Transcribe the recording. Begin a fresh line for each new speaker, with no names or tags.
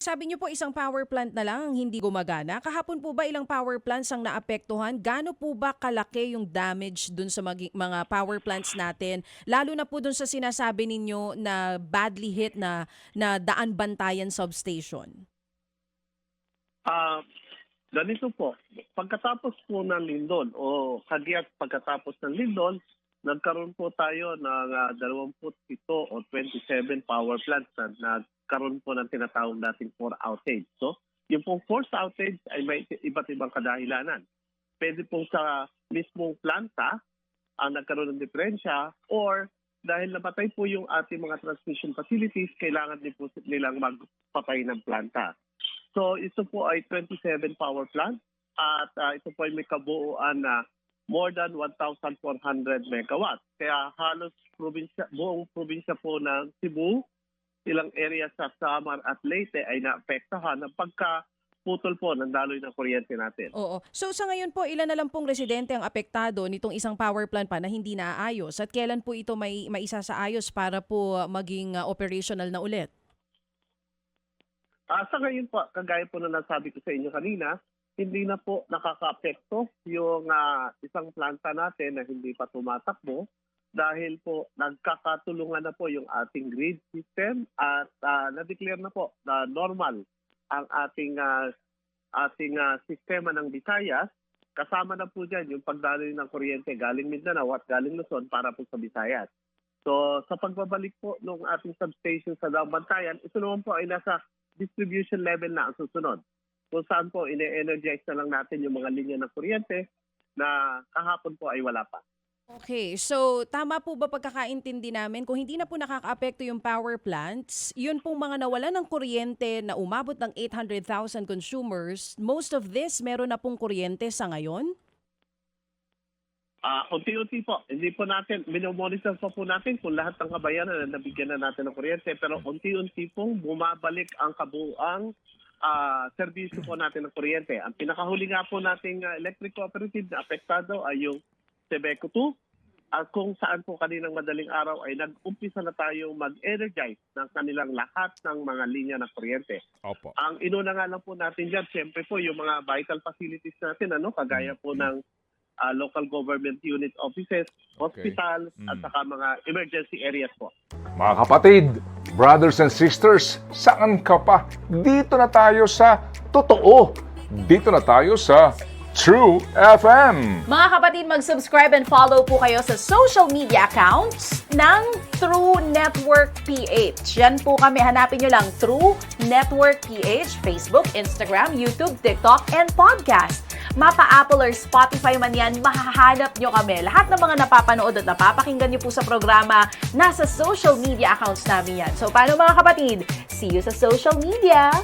Sabi niyo po isang power plant na lang ang hindi gumagana. Kahapon po ba ilang power plants ang naapektuhan? Gaano po ba kalaki yung damage dun sa mga power plants natin? Lalo na po dun sa sinasabi ninyo na badly hit na Daan Bantayan substation.
Ah, Ganito po, pagkatapos po ng lindol o kagiat pagkatapos ng lindol, nagkaroon po tayo ng 27 o 27 power plants na nagkaroon po ng tinatawag nating force outage. So, yung pong force outage ay may iba't ibang kadahilanan. Pwede po sa mismong planta ang nagkaroon ng diferensya or dahil namatay po yung ating mga transmission facilities, kailangan din po nilang magpatay ng planta. So ito po ay 27 power plant at ito po ay may kabuuan na more than 1,400 megawatts. Kaya halos buong probinsya po ng Cebu, ilang area sa Samar at Leyte ay naapektahan ng pagkaputol po ng daloy ng kuryente natin.
Oo. So sa ngayon po, ilan na lang pong residente ang apektado nitong isang power plant pa na hindi naaayos? At kailan po ito may maisasaayos para po maging operational na ulit?
Sa ngayon po, kagaya po na nasabi ko sa inyo kanina, hindi na po nakaka-apekto yung isang planta natin na hindi pa tumatakbo dahil po nagkakatulungan na po yung ating grid system at na-declare na po na normal ang ating sistema ng Visayas. Kasama na po dyan yung pagdaloy ng kuryente galing Mindanao at galing Luzon para po sa Visayas. So sa pagbabalik po ng ating substation sa Daan Bantayan, ito naman po ay nasa distribution level na ang susunod. Kung saan po ine-energize na lang natin yung mga linya ng kuryente na kahapon po ay wala pa.
Okay, so tama po ba pagkakaintindi namin kung hindi na po nakakaapekto yung power plants, yun pong mga nawalan ng kuryente na umabot ng 800,000 consumers, most of this meron na pong kuryente sa ngayon?
Unti-unti po, hindi po natin, minomonitor po natin kung lahat ng kabayanan na nabigyan na natin ng kuryente, pero unti-unti pong bumabalik ang kabuuang serbisyo po natin ng kuryente. Ang pinakahuli nga po nating electric cooperative na apektado ay yung Sebeco 2, kung saan po kaninang madaling araw ay nag-umpisa na tayong mag-energize ng kanilang lahat ng mga linya ng kuryente.
Opo.
Ang inuna nga lang po natin dyan, siyempre po yung mga vital facilities natin, kagaya po ng local government unit offices, hospitals, at saka mga emergency areas po.
Mga kapatid, brothers and sisters, saan ka pa? Dito na tayo sa totoo. Dito na tayo sa True FM.
Mga kapatid, mag-subscribe and follow po kayo sa social media accounts ng True Network PH. Yan po kami. Hanapin nyo lang True Network PH, Facebook, Instagram, YouTube, TikTok, and podcast. Mapa-Apple or Spotify man yan, mahahanap nyo kami. Lahat ng mga napapanood at napapakinggan nyo po sa programa, nasa social media accounts namin yan. So, paano mga kapatid? See you sa social media!